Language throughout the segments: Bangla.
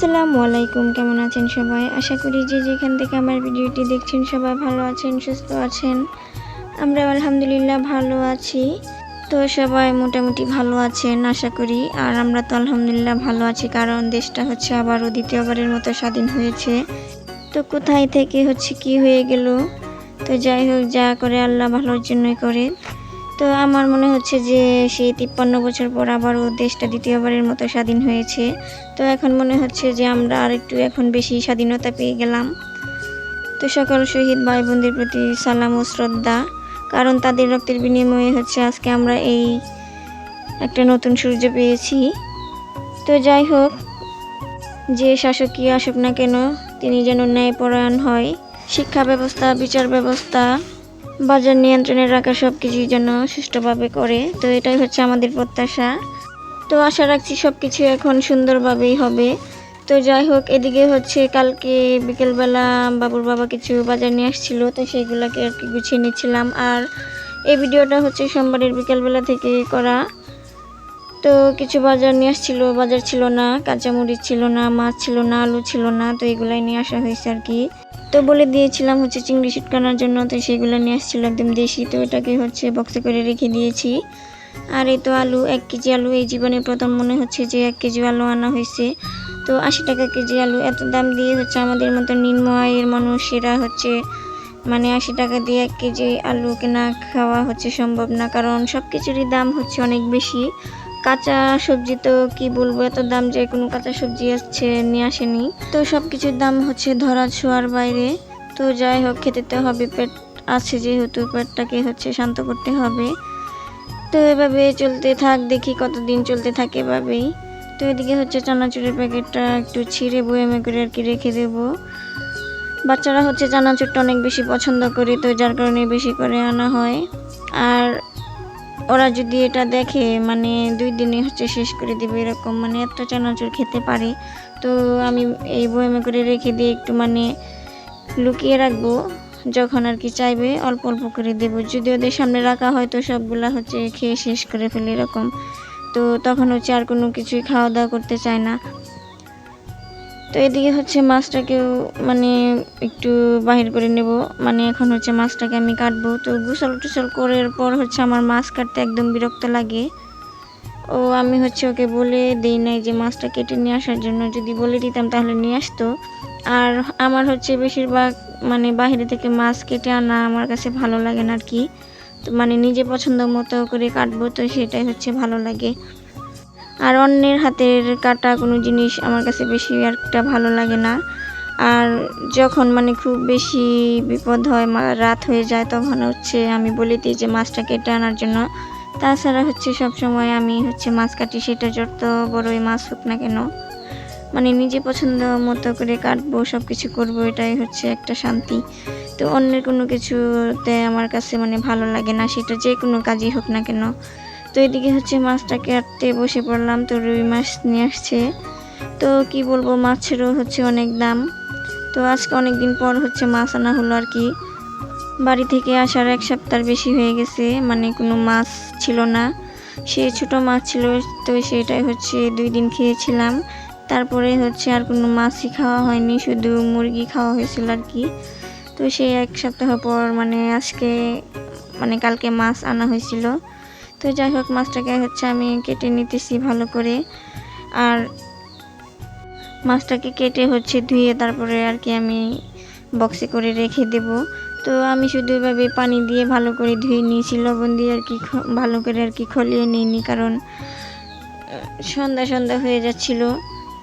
আসসালামু আলাইকুম, কেমন আছেন সবাই? আশা করি যে যেখান থেকে আমার ভিডিওটি দেখছেন সবাই ভালো আছেন, সুস্থ আছেন। আমরা আলহামদুলিল্লাহ ভালো আছি। তো সবাই মোটামুটি ভালো আছেন আশা করি। আর আমরা তো আলহামদুলিল্লাহ ভালো আছি, কারণ দেশটা হচ্ছে আবারও দ্বিতীয়বারের মতো স্বাধীন হয়েছে। তো কোথায় থেকে হচ্ছে কি হয়ে গেল, তো যাই হোক, যা করে আল্লাহ ভালোর জন্যই করে। তো আমার মনে হচ্ছে যে সেই 53 বছর পর আবারও দেশটা দ্বিতীয়বারের মতো স্বাধীন হয়েছে। তো এখন মনে হচ্ছে যে আমরা আরেকটু এখন বেশি স্বাধীনতা পেয়ে গেলাম। তো সকল শহীদ ভাই বোনদের প্রতি সালাম ও শ্রদ্ধা, কারণ তাদের রক্তের বিনিময়ে হচ্ছে আজকে আমরা এই একটা নতুন সূর্য পেয়েছি। তো যাই হোক, যে শাসকই আসুক না কেন, তিনি যেন ন্যায়পরায়ণ হয়। শিক্ষা ব্যবস্থা, বিচার ব্যবস্থা, বাজার নিয়ন্ত্রণে রাখা সব কিছুই যেন সুষ্ঠুভাবে করে। তো এটাই হচ্ছে আমাদের প্রত্যাশা। তো আশা রাখছি সব কিছু এখন সুন্দরভাবেই হবে। তো যাই হোক, এদিকে হচ্ছে কালকে বিকেলবেলা বাবুর বাবা কিছু বাজার নিয়ে আসছিল, তো সেইগুলোকে আর কি গুছিয়ে নিচ্ছিলাম। আর এই ভিডিওটা হচ্ছে সোমবারের বিকেলবেলা থেকে করা। তো কিছু বাজার নিয়ে আসছিল, বাজার ছিল না, কাঁচামরিচ ছিল না, মাছ ছিল না, আলু ছিল না, তো এগুলাই নিয়ে আসা হয়েছে আর কি। তো বলে দিয়েছিলাম হচ্ছে চিংড়ি শুটকানোর জন্য, তো সেগুলো নিয়ে আসছিল একদম দেশি। তো এটাকে হচ্ছে বক্সে করে রেখে দিয়েছি। আর এই তো আলু, 1 কেজি আলু, এই জীবনে প্রথম মনে হচ্ছে যে 1 কেজি আলু আনা হয়েছে। তো 80 টাকা কেজি আলু, এত দাম দিয়ে হচ্ছে আমাদের মতো নিম্ন আয়ের মানুষেরা হচ্ছে 80 টাকা দিয়ে 1 কেজি আলু কেনা খাওয়া হচ্ছে সম্ভব না, কারণ সব কিছুরই দাম হচ্ছে অনেক বেশি। কাঁচা সবজি তো কি বলবো, এত দাম যে কোনো কাঁচা সবজি নিয়ে আসেনি। তো সব কিছুর দাম হচ্ছে ধরা ছোঁয়ার বাইরে। তো যাই হোক, খেতে তো হবে, পেট আছে যেহেতু, পেটটাকে হচ্ছে শান্ত করতে হবে। তো এভাবে চলতে থাক, দেখি কতদিন চলতে থাকে এভাবেই। তো এদিকে হচ্ছে চানাচুরের প্যাকেটটা একটু ছিঁড়ে বয়ামে করে আর কি রেখে দেবো। বাচ্চারা হচ্ছে চানাচুরটা অনেক বেশি পছন্দ করে, তো যার কারণে বেশি করে আনা হয়। আর ওরা যদি এটা দেখে 2 দিনে হচ্ছে শেষ করে দেবে এরকম, এত চানাচুর খেতে পারে। তো আমি এই বয়ামে করে রেখে দিয়ে একটু লুকিয়ে রাখবো, যখন আর কি চাইবে অল্প অল্প করে দেবো। যদি ওদের সামনে রাখা হয় তো সবগুলা হচ্ছে খেয়ে শেষ করে ফেলে এরকম। তো তখন হচ্ছে আর কোনো কিছুই খাওয়া দাওয়া করতে চায় না। তো এদিকে হচ্ছে মাছটাকেও একটু বাহির করে নেব। এখন হচ্ছে মাছটাকে আমি কাটবো। তো গোসল টোসল করার পর হচ্ছে আমার মাছ কাটতে একদম বিরক্ত লাগে। আমি হচ্ছে ওকে বলে দিই নাই যে মাছটা কেটে নিয়ে আসার জন্য, যদি বলে দিতাম তাহলে নিয়ে আসতো। আর আমার হচ্ছে বেশিরভাগ বাইরে থেকে মাছ কেটে আনা আমার কাছে ভালো লাগে না আর কি। তো নিজে পছন্দ মতো করে কাটবো, তো সেটাই হচ্ছে ভালো লাগে। আর অন্যের হাতের কাটা কোনো জিনিস আমার কাছে বেশি একটা ভালো লাগে না। আর যখন খুব বেশি বিপদ হয়, রাত হয়ে যায়, তখন হচ্ছে আমি বলে দিই যে মাছটা কেটে আনার জন্য। তাছাড়া হচ্ছে সবসময় আমি হচ্ছে মাছ কাটি, সেটা যত বড়ই মাছ হোক না কেন, নিজে পছন্দ মতো করে কাটবো, সব কিছু করবো, এটাই হচ্ছে একটা শান্তি। তো অন্যের কোনো কিছুতে আমার কাছে ভালো লাগে না, সেটা যে কোনো কাজই হোক না কেন। তো এদিকে হচ্ছে মাছটা কাটতে বসে পড়লাম। তো রুই মাছ নিয়ে আসছে। তো কি বলবো, মাছেরও হচ্ছে অনেক দাম। তো আজকে অনেক দিন পর হচ্ছে মাছ আনা হলো আর কি। বাড়ি থেকে আসার 1 সপ্তাহ বেশি হয়ে গেছে, কোনো মাছ ছিল না। সে ছোট মাছ ছিল, তো সেটাই হচ্ছে 2 দিন খেয়েছিলাম। তারপরে হচ্ছে আর কোনো মাছই খাওয়া হয়নি, শুধু মুরগি খাওয়া হয়েছিল আর কি। তো সেই 1 সপ্তাহ পর আজকে কালকে মাছ আনা হয়েছিল। তো যাই হোক, মাছটাকে হচ্ছে আমি কেটে নিতেছি ভালো করে। আর মাছটাকে কেটে হচ্ছে ধুয়ে তারপরে আর কি আমি বক্সে করে রেখে দেব। তো আমি শুধু এভাবে পানি দিয়ে ভালো করে ধুয়ে নিয়েছি, লবণ দিয়ে আর কি ভালো করে আর কি খলিয়ে নিইনি, কারণ সন্ধ্যা হয়ে যাচ্ছিল।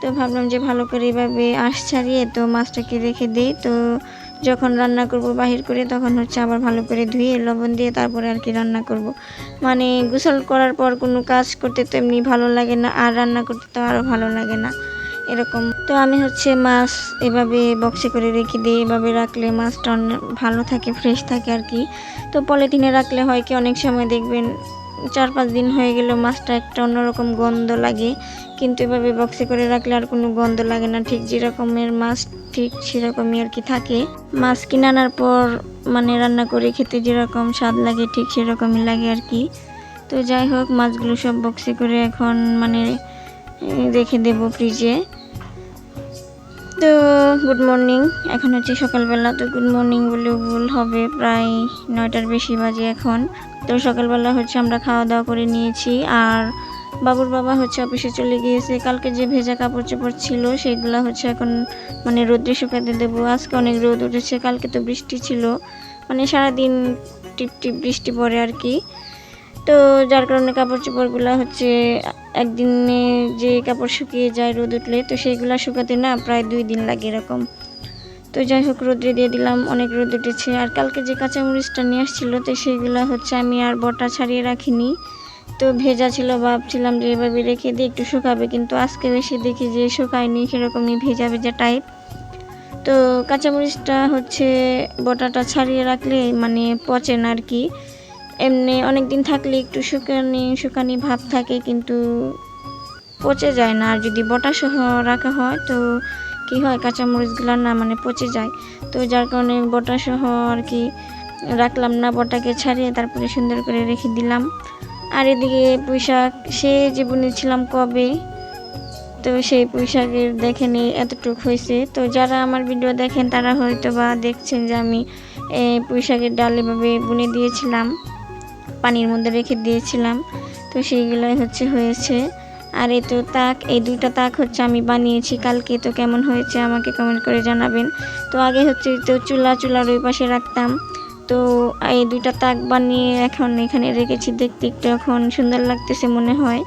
তো ভাবলাম যে ভালো করে এভাবে আঁশ ছাড়িয়ে তো মাছটাকে রেখে দিই। তো যখন রান্না করব বাহির করে, তখন হচ্ছে আবার ভালো করে ধুয়ে লবণ দিয়ে তারপরে আর কি রান্না করব। গোসল করার পর কোনো কাজ করতে তো এমনি ভালো লাগে না, আর রান্না করতে তো আরও ভালো লাগে না এরকম। তো আমি হচ্ছে মাছ এভাবে বক্সে করে রেখে দিই। এভাবে রাখলে মাছটা অনেক ভালো থাকে, ফ্রেশ থাকে আর কি। তো পলিথিনে রাখলে হয় কি, অনেক সময় দেখবেন 4-5 দিন হয়ে গেল মাছটা একটা অন্যরকম গন্ধ লাগে, কিন্তু এভাবে বক্সে করে রাখলে আর কোনো গন্ধ লাগে না। ঠিক যেরকমের মাছ ঠিক সেরকমই আর কি থাকে। মাছ কিনে আনার পর রান্না করে খেতে যেরকম স্বাদ লাগে, ঠিক সেরকমই লাগে আর কি। তো যাই হোক, মাছগুলো সব বক্সে করে এখন রেখে দেব ফ্রিজে। তো গুড মর্নিং, এখন হচ্ছে সকালবেলা। তো গুড মর্নিং বলেও ভুল হবে, প্রায় 9টার বেশি বাজে এখন। তো সকালবেলা হচ্ছে আমরা খাওয়া দাওয়া করে নিয়েছি, আর বাবুর বাবা হচ্ছে অফিসে চলে গিয়েছে। কালকে যে ভেজা কাপড় চোপড় ছিল সেগুলো হচ্ছে এখন মানে রোদ্রে শুকাতে দেবো। আজকে অনেক রোদ উঠেছে, কালকে তো বৃষ্টি ছিল, মানে সারাদিন টিপ টিপ বৃষ্টি পড়ে আর কি। তো যার কারণে কাপড় চোপড়গুলো হচ্ছে একদিনে যে কাপড় শুকিয়ে যায় রোদ উঠলে, তো সেইগুলো শুকাতে না প্রায় 2 দিন লাগে এরকম। তো যাই হোক রোদ্রে দিয়ে দিলাম, অনেক রোদ উঠেছে। আর কালকে যে কাঁচামরিচটা নিয়ে আসছিলো, তো সেইগুলো হচ্ছে আমি আর বটা ছাড়িয়ে রাখিনি। তো ভেজা ছিল, ভাবছিলাম যে এভাবে রেখে দিয়ে একটু শুকাবে, কিন্তু আজকে বেশি দেখি যে শুকায়নি, সেরকমই ভেজা ভেজা টাইপ। তো কাঁচামরিচটা হচ্ছে বটাটা ছাড়িয়ে রাখলে মানে পচে না আর কি। এমনি অনেক দিন থাকলে একটু শুকানি ভাব থাকে, কিন্তু পচে যায় না। আর যদি বটা সহ রাখা হয় তো কি হয়, কাঁচামরিচগুলো না মানে পচে যায়। তো যার কারণে বটা সহ আর কি রাখলাম না, বটাকে ছাড়িয়ে তারপরে সুন্দর করে রেখে দিলাম। আর এদিকে পুঁইশাক সে যে বুনেছিলাম কবে, তো সেই পুঁইশাকের দেখেন এতটুক হয়েছে। তো যারা আমার ভিডিও দেখেন তারা হয়তো বা দেখছেন যে আমি পুঁইশাকের ডাল এভাবে বুনে দিয়েছিলাম, পানির মধ্যে রেখে দিয়েছিলাম। তো সেইগুলাই হচ্ছে হয়েছে। আর এই তো তাক, এই 2টা তাক হচ্ছে আমি বানিয়েছি কালকে। তো কেমন হয়েছে আমাকে কমেন্ট করে জানাবেন। তো আগে হচ্ছে তো চুলার ওই পাশে রাখতাম, তো এই 2টা তাক বানিয়ে এখন এখানে রেখেছি। দেখতে একটু এখন সুন্দর লাগতেছে মনে হয়।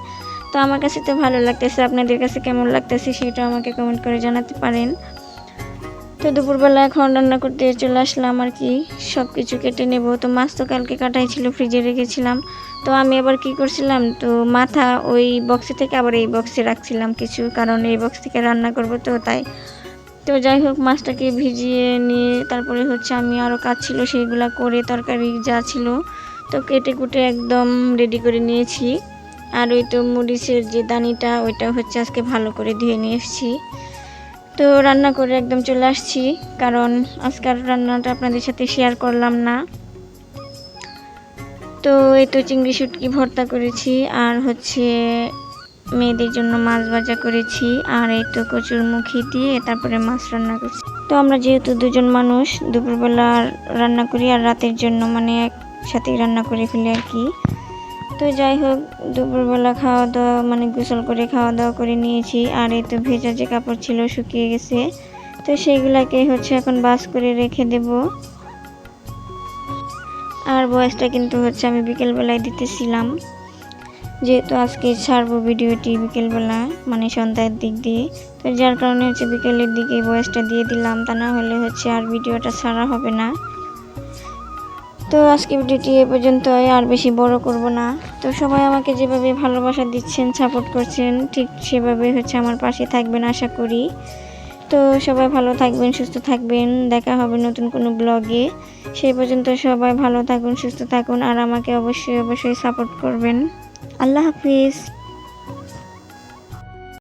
তো আমার কাছে তো ভালো লাগতেছে, আপনাদের কাছে কেমন লাগতেছে সেটা আমাকে কমেন্ট করে জানাতে পারেন। তো দুপুরবেলা এখন রান্না করতে চলে আসলাম আর কি, সব কিছু কেটে নেব। তো মাছ তো কালকে কাটাই ছিল, ফ্রিজে রেখেছিলাম। তো আমি আবার কি করছিলাম, তো মাথা ওই বক্সে থেকে আবার এই বক্সে রাখছিলাম কিছু, কারণ এই বক্স থেকে রান্না করব তো তাই। তো যাই হোক মাছটাকে ভিজিয়ে নিয়ে তারপরে হচ্ছে আমি আরও কাজ ছিল সেইগুলা করে, তরকারি যা ছিল তো কেটে কুটে একদম রেডি করে নিয়েছি। আর ওই তো মরিচের যে দানিটা ওইটা হচ্ছে আজকে ভালো করে ধুয়ে নিয়ে এসেছি। তো রান্না করে একদম চলে আসছি, কারণ আজকের রান্নাটা আপনাদের সাথে শেয়ার করলাম না। তো এই তো চিংড়ি শুটকি ভর্তা করেছি, আর হচ্ছে মেয়েদের জন্য মাছ ভাজা করেছি, আর এই তো কচুর মুখি দিয়ে তারপরে মাছ রান্না করছি। তো আমরা যেহেতু 2জন মানুষ, দুপুরবেলা রান্না করি আর রাতের জন্য মানে একসাথেই রান্না করে ফেলি আর কি। তো যাই হোক দুপুরবেলা খাওয়া দাওয়া মানে গোসল করে খাওয়া দাওয়া করে নিয়েছি। আর এই তো ভেজা যে কাপড় ছিল শুকিয়ে গেছে, তো সেইগুলাকে হচ্ছে এখন বাস করে রেখে দেব। আর ভয়েসটা কিন্তু হচ্ছে আমি বিকেলবেলায় দিতেছিলাম, যেহেতু আজকে ছাড়বো ভিডিওটি বিকেলবেলা মানে সন্ধ্যার দিক দিয়ে। তো যার কারণে হচ্ছে বিকেলের দিকে ভয়েসটা দিয়ে দিলাম, তা না হলে হচ্ছে আর ভিডিওটা ছাড়া হবে না। তো আজকে ভিডিওটি এ পর্যন্তই, আর বেশি বড় করব না। তো সবাই আমাকে যেভাবে ভালোবাসা দিচ্ছেন, সাপোর্ট করছেন, ঠিক সেভাবে হচ্ছে আমার পাশে থাকবেন আশা করি। তো সবাই ভালো থাকবেন, সুস্থ থাকবেন, দেখা হবে নতুন কোনো ব্লগে। সেই পর্যন্ত সবাই ভালো থাকুন, সুস্থ থাকুন, আর আমাকে অবশ্যই সাপোর্ট করবেন। আল্লাহ হাফিজ।